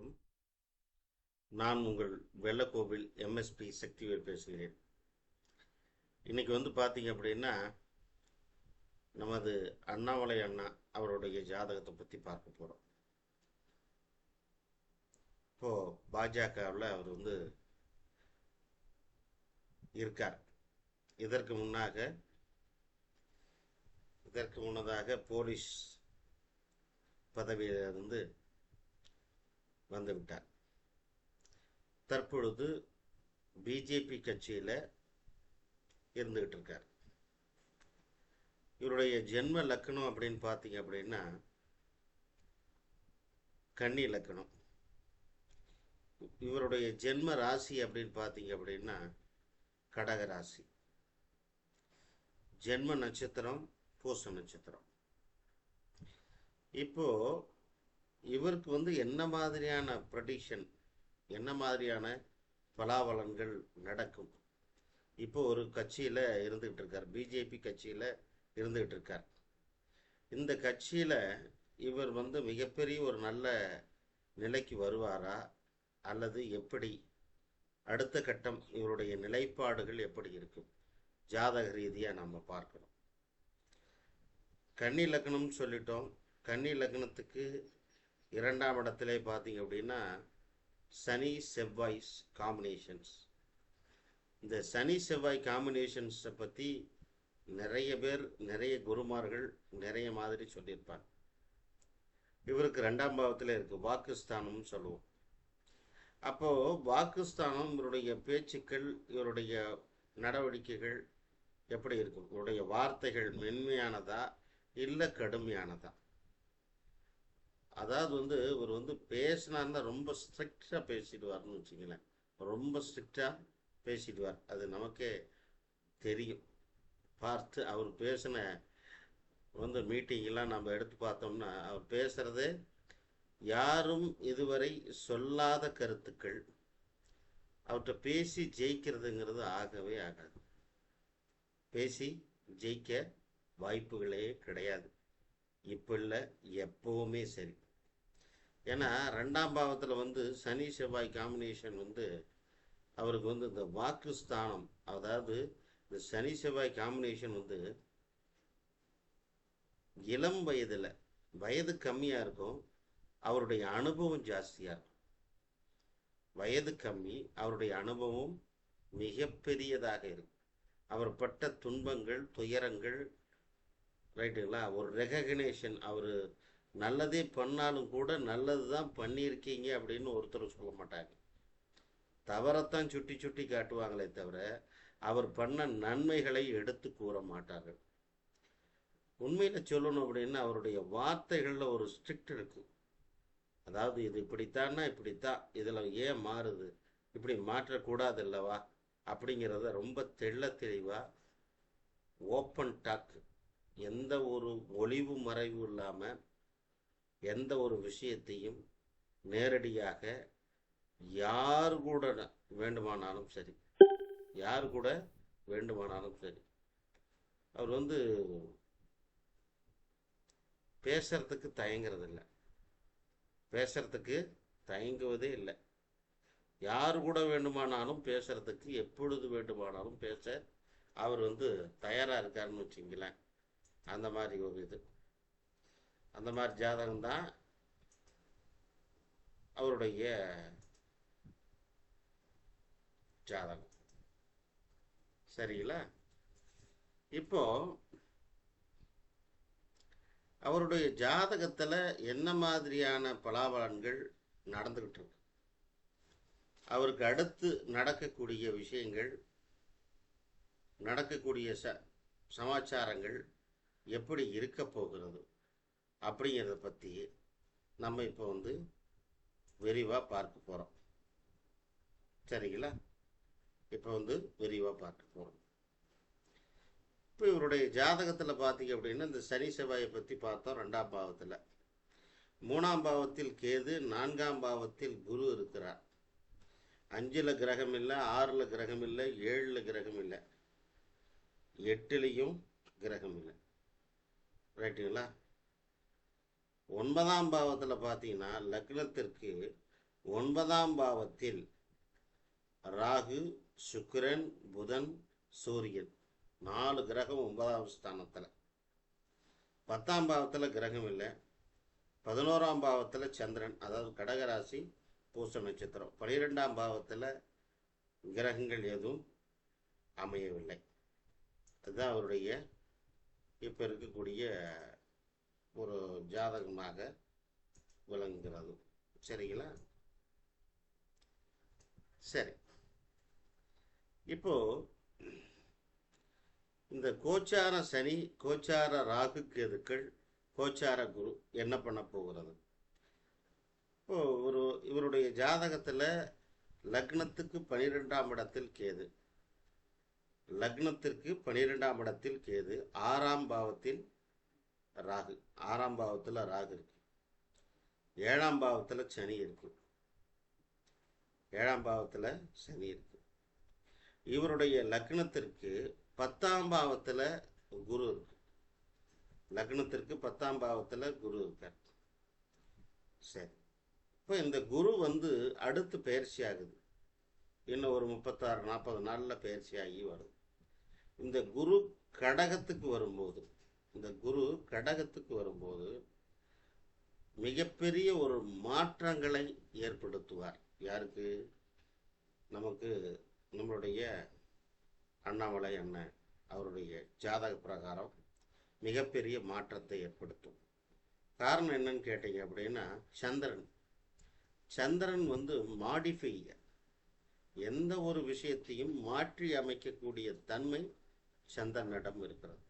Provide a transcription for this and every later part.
வணக்கம். நான் உங்கள் வெள்ளக்கோவில் எம்எஸ்பி சக்திவேல் பேசுகிறேன். இன்னைக்கு பார்த்தீங்க அப்படின்னா நமது அண்ணாமலை அண்ணா அவருடைய ஜாதகத்தை பற்றி பார்க்க போகிறோம். இப்போது பாஜகவில் அவர் இருக்கார். இதற்கு முன்னதாக போலீஸ் பதவியிலிருந்து வந்துவிட்டார். தற்பொழுது பிஜேபி கட்சியில் இருந்துகிட்டு இருக்கார். இவருடைய ஜென்ம லக்னம் அப்படின்னு பார்த்தீங்க அப்படின்னா கன்னி லக்னம். இவருடைய ஜென்ம ராசி அப்படின்னு பார்த்தீங்க அப்படின்னா கடக ராசி. ஜென்ம நட்சத்திரம் பூச நட்சத்திரம். இப்போ இவருக்கு என்ன மாதிரியான ப்ரெடிக்ஷன், என்ன மாதிரியான பலாபலன்கள் நடக்கும்? இப்போ ஒரு கட்சியில் இருந்துகிட்டு இருக்கார், பிஜேபி கட்சியில் இருந்துகிட்டு இருக்கார். இந்த கட்சியில் இவர் மிகப்பெரிய ஒரு நல்ல நிலைக்கு வருவாரா, அல்லது எப்படி அடுத்த கட்டம் இவருடைய நிலைப்பாடுகள் எப்படி இருக்கும்? ஜாதக ரீதியாக நம்ம பார்க்கணும். கன்னி லக்னம்னு சொல்லிட்டோம். கன்னி லக்னத்துக்கு 2ஆம் இடத்துல பார்த்தீங்க அப்படின்னா சனி செவ்வாய் காம்பினேஷன்ஸ். இந்த சனி செவ்வாய் காம்பினேஷன்ஸை பற்றி நிறைய பேர், நிறைய குருமார்கள் நிறைய மாதிரி சொல்லியிருப்பாங்க. இவருக்கு 2ஆம் பாவத்தில் இருக்குது, வாக்குஸ்தானம்னு சொல்லுவோம். அப்போது வாக்குஸ்தானம் இவருடைய பேச்சுக்கள், இவருடைய நடவடிக்கைகள் எப்படி இருக்கும்? இவருடைய வார்த்தைகள் மென்மையானதா இல்லை கடுமையானதா? அதாவது இவர் பேசினார்னா ரொம்ப ஸ்ட்ரிக்டாக பேசிடுவார்னு வச்சுங்களேன். ரொம்ப ஸ்ட்ரிக்டாக பேசிடுவார். அது நமக்கே தெரியும். பார்த்து அவர் பேசின மீட்டிங்கெல்லாம் நம்ம எடுத்து பார்த்தோம்னா அவர் பேசுகிறதே யாரும் இதுவரை சொல்லாத கருத்துக்கள். அவர்கிட்ட பேசி ஜெயிக்கிறதுங்கிறது ஆகவே ஆகாது. பேசி ஜெயிக்க வாய்ப்புகளே கிடையாது. இப்போ இல்லை, எப்பவுமே சரி. ஏன்னா 2ஆம் பாவத்தில் சனி செவ்வாய் காம்பினேஷன் அவருக்கு இந்த வாக்கு ஸ்தானம், அதாவது இந்த சனி செவ்வாய் காம்பினேஷன் இளம் வயதில், வயது கம்மியாக இருக்கும், அவருடைய அனுபவம் ஜாஸ்தியாக இருக்கும். வயது கம்மி, அவருடைய அனுபவம் மிகப்பெரியதாக இருக்கும். அவர் பட்ட துன்பங்கள், துயரங்கள், ரைட்டுங்களா, ஒரு ரெகக்னேஷன். அவர் நல்லதே பண்ணாலும் கூட நல்லது தான் பண்ணியிருக்கீங்க அப்படின்னு ஒருத்தர் சொல்ல மாட்டாங்க. தவறத்தான் சுட்டி சுட்டி காட்டுவாங்களே தவிர அவர் பண்ண நன்மைகளை எடுத்து கூற மாட்டார்கள். உண்மையில் சொல்லணும் அப்படின்னா அவருடைய வார்த்தைகளில் ஒரு ஸ்ட்ரிக்ட் இருக்கு. அதாவது இது இப்படித்தான்னா இப்படித்தான், இதில் ஏன் மாறுது, இப்படி மாற்றக்கூடாது இல்லவா அப்படிங்கிறத ரொம்ப தெளிவாக ஓப்பன் டாக், எந்த ஒரு ஒளிவு மறைவு இல்லாமல் எந்த ஒரு விஷயத்தையும் நேரடியாக யார் கூட வேண்டுமானாலும் சரி, அவர் பேசுறதுக்கு தயங்குவதே இல்லை. யார் கூட வேண்டுமானாலும் பேசுறதுக்கு, எப்பொழுது வேண்டுமானாலும் பேச அவர் தயாராக இருக்காருன்னு வச்சுங்களேன். அந்த மாதிரி ஒரு அந்த மாதிரி ஜாதகம்தான் அவருடைய ஜாதகம். சரிங்களா? இப்போ அவருடைய ஜாதகத்தில் என்ன மாதிரியான பலாபலன்கள் நடந்துகிட்டு இருக்கு, அவருக்கு அடுத்து நடக்கக்கூடிய விஷயங்கள், நடக்கக்கூடிய சமாச்சாரங்கள் எப்படி இருக்க போகிறது அப்படிங்கிறத பற்றி நம்ம இப்போ விரிவாக பார்க்க போகிறோம். சரிங்களா? இப்போ விரிவாக பார்க்க போகிறோம். இப்போ இவருடைய ஜாதகத்தில் பார்த்தீங்க அப்படின்னா இந்த சனி செவ்வாயை பற்றி பார்த்தோம். 2ஆம் பாவத்தில், 3ஆம் பாவத்தில் கேது, 4ஆம் பாவத்தில் குரு இருக்கிறார். 5ல் கிரகம் இல்லை, 6ல் கிரகம் இல்லை, 7ல் கிரகம் இல்லை, 8லையும் கிரகம் இல்லை. ரைட்டுங்களா? 9ஆம் பாவத்தில் பார்த்தீங்கன்னா லக்னத்திற்கு 9ஆம் பாவத்தில் ராகு, சுக்கிரன், புதன், சூரியன் 4 கிரகம் 9ஆம் ஸ்தானத்தில். 10ஆம் பாவத்தில் கிரகம் இல்லை. 11ஆம் பாவத்தில் சந்திரன், அதாவது கடகராசி, பூச நட்சத்திரம். 12ஆம் பாவத்தில் கிரகங்கள் எதுவும் அமையவில்லை. அதுதான் அவருடைய இப்போ இருக்கக்கூடிய ஒரு ஜாதகமாக விளங்குகிறது. சரிங்களா? சரி, இப்போ இந்த கோச்சார சனி, கோச்சார ராகு கேதுக்கள், கோச்சார குரு என்ன பண்ண போகிறது? இப்போ இவருடைய ஜாதகத்தில் லக்னத்துக்கு 12ஆம் இடத்தில் கேது, லக்னத்திற்கு 12ஆம் இடத்தில் கேது, 6ஆம் பாவத்தில் ராகு, 6ஆம் பாவத்தில் ராகு இருக்கு, 7ஆம் பாவத்தில் சனி இருக்கு, 7ஆம் பாவத்தில் சனி இருக்கு. இவருடைய லக்னத்திற்கு 10ஆம் பாவத்தில் குரு இருக்கு, லக்னத்திற்கு 10ஆம் பாவத்தில் குரு இருக்கார். சரி, இப்போ இந்த குரு அடுத்து பயிற்சி ஆகுது. இன்னும் ஒரு 36-40 நாளில் பயிற்சி ஆகி வரும். இந்த குரு கடகத்துக்கு வரும்போது மிகப்பெரிய ஒரு மாற்றங்களை ஏற்படுத்துவார். யாருக்கு? நமக்கு நம்மளுடைய அண்ணாமலை அண்ணன் அவருடைய ஜாதக பிரகாரம் மிகப்பெரிய மாற்றத்தை ஏற்படுத்தும். காரணம் என்னன்னு கேட்டீங்க அப்படின்னா, சந்திரன் மாடிஃபையர், எந்த ஒரு விஷயத்தையும் மாற்றி அமைக்கக்கூடிய தன்மை சந்திரனிடம் இருக்கிறது.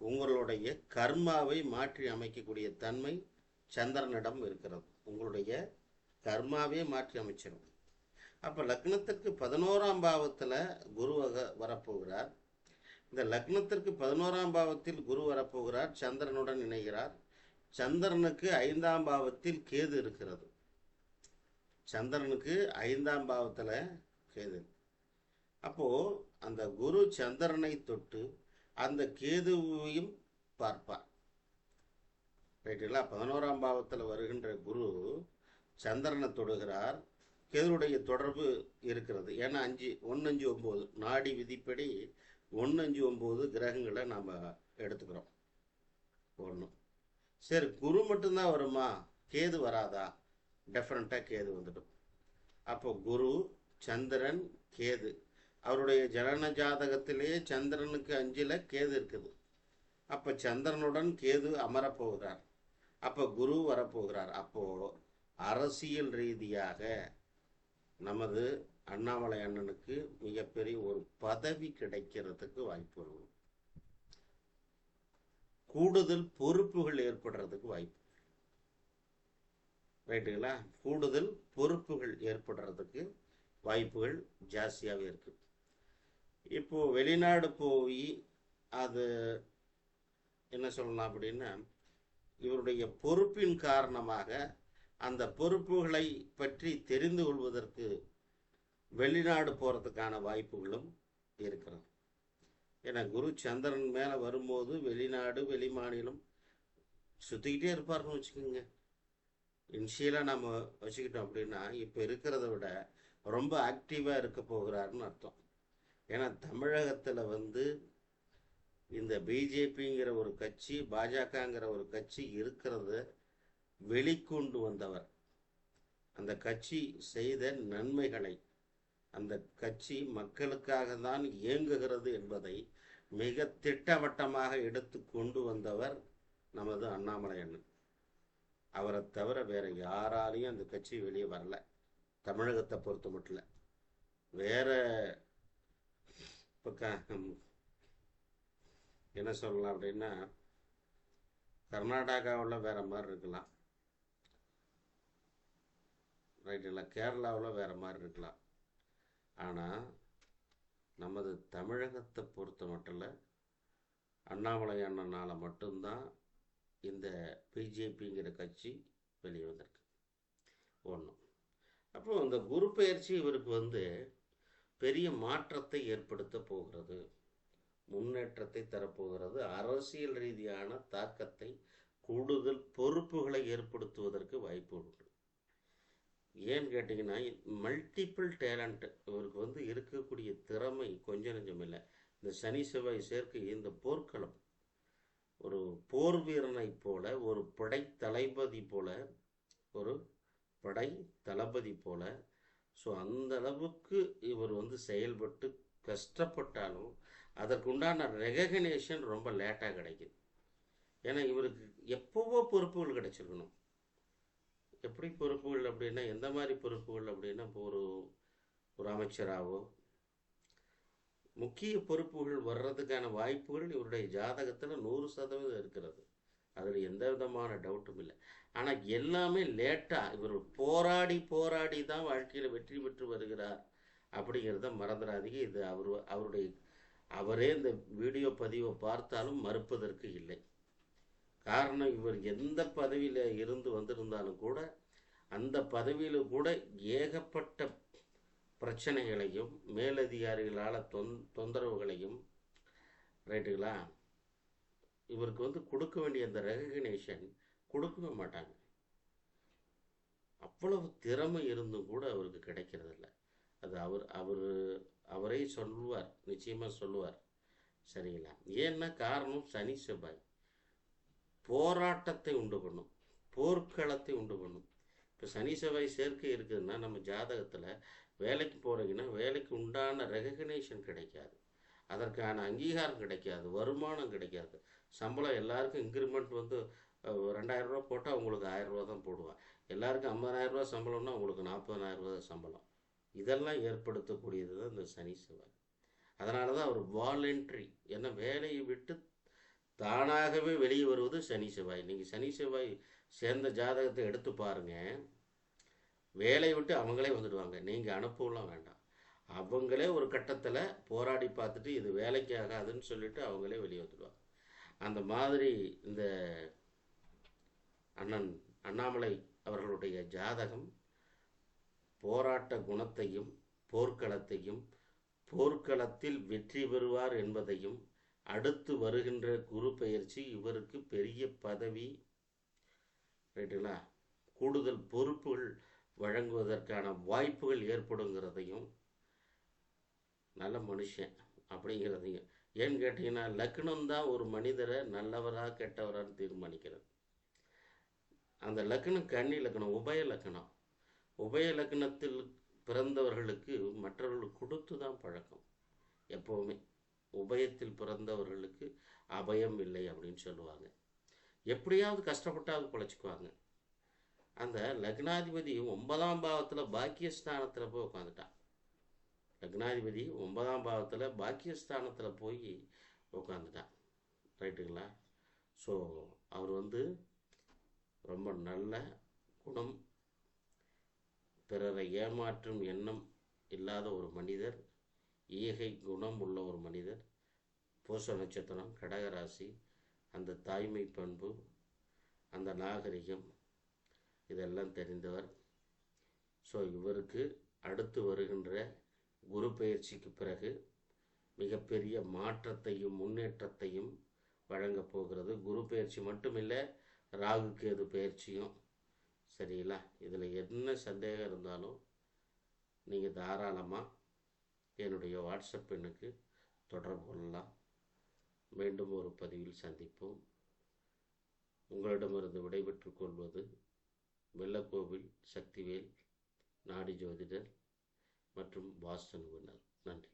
உங்களுடைய கர்மாவை மாற்றி அமைக்கக்கூடிய தன்மை சந்திரனிடம் இருக்கிறது. உங்களுடைய கர்மாவே மாற்றி அமைச்சிடும். அப்போ லக்னத்திற்கு 11ஆம் பாவத்தில் குரு வரப்போகிறார். இந்த லக்னத்திற்கு 11ஆம் பாவத்தில் குரு வரப்போகிறார், சந்திரனுடன் இணைகிறார். சந்திரனுக்கு 5ஆம் பாவத்தில் கேது இருக்கிறது. சந்திரனுக்கு 5ஆம் பாவத்தில் கேது. அப்போ அந்த குரு சந்திரனை தொட்டு அந்த கேதுவையும் பார்ப்பார். ரைட்டுங்களா? 11ஆம் பாவத்தில் வருகின்ற குரு சந்திரனை தொடுகிறார். கேதுடைய தொடர்பு இருக்கிறது. ஏன்னா 159 நாடி விதிப்படி 159 கிரகங்களை நாம் எடுத்துக்கிறோம். ஒன்று. சரி, குரு மட்டும்தான் வருமா? கேது வராதா? டெஃபரெண்ட்டாக கேது வந்துடும். அப்போ குரு, சந்திரன், கேது, அவருடைய ஜனன ஜாதகத்திலேயே சந்திரனுக்கு 5ல் கேது இருக்குது. அப்போ சந்திரனுடன் கேது அமரப்போகிறார். அப்போ குரு வரப்போகிறார். அப்போ அரசியல் ரீதியாக நமது அண்ணாமலை அண்ணனுக்கு மிகப்பெரிய ஒரு பதவி கிடைக்கிறதுக்கு வாய்ப்பு இருக்கும். கூடுதல் பொறுப்புகள் ஏற்படுறதுக்கு வாய்ப்பு. ரைட்டுங்களா? கூடுதல் பொறுப்புகள் ஏற்படுறதுக்கு வாய்ப்புகள் ஜாஸ்தியாகவே இருக்கு. இப்போ வெளிநாடு போய் அது என்ன சொல்லலாம் அப்படின்னா, இவருடைய பொறுப்பின் காரணமாக அந்த பொறுப்புகளை பற்றி தெரிந்து கொள்வதற்கு வெளிநாடு போகிறதுக்கான வாய்ப்புகளும் இருக்கிறது. ஏன்னா குரு சந்திரன் மேலே வரும்போது வெளிநாடு, வெளி மாநிலம் சுற்றிக்கிட்டே இருப்பார்னு வச்சுக்கோங்க. இனிஷியலாக நம்ம வச்சுக்கிட்டோம் அப்படின்னா இப்போ இருக்கிறத விட ரொம்ப ஆக்டிவாக இருக்க போகிறாருன்னு அர்த்தம். ஏன்னா தமிழகத்தில் இந்த பிஜேபிங்கிற ஒரு கட்சி, பாஜகங்கிற ஒரு கட்சி இருக்கிறத வெளிக்கொண்டு வந்தவர். அந்த கட்சி செய்த நன்மைகளை, அந்த கட்சி மக்களுக்காக தான் இயங்குகிறது என்பதை மிக திட்டவட்டமாக எடுத்து கொண்டு வந்தவர் நமது அண்ணாமலை அண்ணன். அவரை தவிர வேற யாராலையும் அந்த கட்சி வெளியே வரல, தமிழகத்தை பொறுத்த மட்டும். வேற என்ன சொல்லலாம் அப்படின்னா, கர்நாடகாவில் வேற மாதிரி இருக்கலாம், ரைட்டுங்களா? கேரளாவில் வேற மாதிரி இருக்கலாம். ஆனால் நமது தமிழகத்தை பொறுத்த மட்டும் அண்ணாமலை அண்ணனால் மட்டும்தான் இந்த பிஜேபிங்கிற கட்சி வெளியே வந்திருக்கு. ஒன்று. அப்போ இந்த குரு பயிற்சி இவருக்கு பெரிய மாற்றத்தை ஏற்படுத்த போகிறது, முன்னேற்றத்தை தரப்போகிறது, அரசியல் ரீதியான தாக்கத்தை, கூடுதல் பொறுப்புகளை ஏற்படுத்துவதற்கு வாய்ப்பு உண்டு. ஏன்னு கேட்டிங்கன்னா மல்டிபிள் டேலண்ட் இவருக்கு வந்து இருக்கக்கூடிய திறமை கொஞ்சம் நெஞ்சம் இல்லை. இந்த சனி செவ்வாய் சேர்க்கை இந்த போர்க்களம் ஒரு போர் வீரனை போல, ஒரு படை தளபதி போல, ஒரு படை தளபதி போல. ஸோ அந்த அளவுக்கு இவர் வந்து செயல்பட்டு கஷ்டப்பட்டாலும் அதற்குண்டான ரெகக்னேஷன் ரொம்ப லேட்டாக கிடைக்குது. ஏன்னா இவருக்கு எப்போவோ பொறுப்புகள் கிடைச்சிருக்கணும். எப்படி பொறுப்புகள் அப்படின்னா எந்த மாதிரி பொறுப்புகள் அப்படின்னா இப்போ ஒரு அமைச்சராகவோ முக்கிய பொறுப்புகள் வர்றதுக்கான வாய்ப்புகள் இவருடைய ஜாதகத்தில் 100% இருக்கிறது. அதில் எந்த விதமான டவுட்டும் இல்லை. ஆனால் எல்லாமே லேட்டாக இவர் போராடி போராடி தான் வாழ்க்கையில் வெற்றி பெற்று வருகிறார் அப்படிங்கிறத மறந்துடாதீங்க. இது அவரே இந்த வீடியோ பதிவை பார்த்தாலும் மறுப்பதற்கு இல்லை. காரணம் இவர் எந்த பதவியில் இருந்து வந்திருந்தாலும் கூட அந்த பதவியில் கூட ஏகப்பட்ட பிரச்சனைகளையும் மேலதிகாரிகளால் தொந்தரவுகளையும் ரைட்டுங்களா இவருக்கு வந்து கொடுக்க வேண்டிய அந்த ரெகக்னேஷன் கொடுக்கவே மாட்டாங்க. அவ்வளவு திறமை இருந்தும் கூட அவருக்கு கிடைக்கிறதில்ல. அது அவரே சொல்லுவார், நிச்சயமாக சொல்லுவார். சரிங்களா? ஏன்னா காரணம் சனி செவ்வாய் போராட்டத்தை உண்டு பண்ணும், போர்க்களத்தை உண்டு பண்ணும். இப்போ சனி செவ்வாய் சேர்க்கை இருக்குதுன்னா நம்ம ஜாதகத்தில் வேலைக்கு போகிறீங்கன்னா வேலைக்கு உண்டான ரெகக்னேஷன் கிடைக்காது, அதற்கான அங்கீகாரம் கிடைக்காது, வருமானம் கிடைக்காது. சம்பளம் எல்லாருக்கும் இன்க்ரிமெண்ட் வந்து 2000 ரூபா போட்டால் உங்களுக்கு 1000 ரூபா தான் போடுவான். எல்லாருக்கும் 50,000 ரூபா சம்பளம்னா உங்களுக்கு 40,000 ரூபா சம்பளம். இதெல்லாம் ஏற்படுத்தக்கூடியது தான் இந்த சனி செவ்வாய். அதனால தான் அவர் வாலண்டரி, ஏன்னா வேலையை விட்டு தானாகவே வெளியே வருவது சனி செவ்வாய். நீங்கள் சனி செவ்வாய் சேர்ந்த ஜாதகத்தை எடுத்து பாருங்கள், வேலையை விட்டு அவங்களே வந்துடுவாங்க, நீங்கள் அனுப்பலாம் வேண்டாம். அவங்களே ஒரு கட்டத்தில் போராடி பார்த்துட்டு இது வேலைக்கு ஆகாதுன்னு சொல்லிட்டு அவங்களே வெளியே வந்துடுவாங்க. அந்த மாதிரி இந்த அண்ணன் அண்ணாமலை அவர்களுடைய ஜாதகம் போராட்ட குணத்தையும் போர்க்களத்தையும் போர்க்களத்தில் வெற்றி பெறுவார் என்பதையும் அடுத்து வருகின்ற குரு பெயர்ச்சி இவருக்கு பெரிய பதவி ரைட்டுங்களா கூடுதல் பொறுப்புகள் வழங்குவதற்கான வாய்ப்புகள் ஏற்படுங்கிறதையும் நல்ல மனுஷன் அப்படிங்கிறதையும். ஏன்னு கேட்டிங்கன்னா லக்னம் தான் ஒரு மனிதரை நல்லவராக கெட்டவரான்னு தீர்மானிக்கிறது. அந்த லக்னம் கன்னி லக்னம், உபய லக்னம். உபய லக்னத்தில் பிறந்தவர்களுக்கு மற்றவர்களுக்கு கொடுத்து தான் பழக்கம். எப்போவுமே உபயத்தில் பிறந்தவர்களுக்கு அபயம் இல்லை அப்படின்னு சொல்லுவாங்க. எப்படியாவது கஷ்டப்பட்டாவது பிழைச்சிக்குவாங்க. அந்த லக்னாதிபதி 9ஆம் பாவத்தில் பாக்கியஸ்தானத்தில் போய் உட்காந்துட்டான். லக்னாதிபதி 9ஆம் பாவத்தில் பாக்கியஸ்தானத்தில் போய் உட்காந்துட்டான். ரைட்டுங்களா? ஸோ அவர் வந்து ரொம்ப நல்ல குணம், பிறரை ஏமாற்றும் எண்ணம் இல்லாத ஒரு மனிதர், ஈகை குணம் உள்ள ஒரு மனிதர். பூச நட்சத்திரம், கடகராசி, அந்த தாய்மை பண்பு, அந்த நாகரிகம் இதெல்லாம் தெரிந்தவர். ஸோ இவருக்கு அடுத்து வருகின்ற குரு பயிற்சிக்கு பிறகு மிகப்பெரிய மாற்றத்தையும் முன்னேற்றத்தையும் வழங்கப் போகிறது. குரு பயிற்சி மட்டுமில்லை, ராகு கேது பயிற்சியும். சரிங்களா? இதில் என்ன சந்தேகம் இருந்தாலும் நீங்கள் தாராளமாக என்னுடைய வாட்ஸ்அப் எண்ணுக்கு தொடர்பு கொள்ளலாம். மீண்டும் ஒரு பதிவில் சந்திப்போம். உங்களிடமிருந்து விடைபெற்றுக் கொள்வது வெள்ளக்கோவில் சக்திவேல், நாடி ஜோதிடர் மற்றும் வாஸ்து நிபுணர். நன்றி.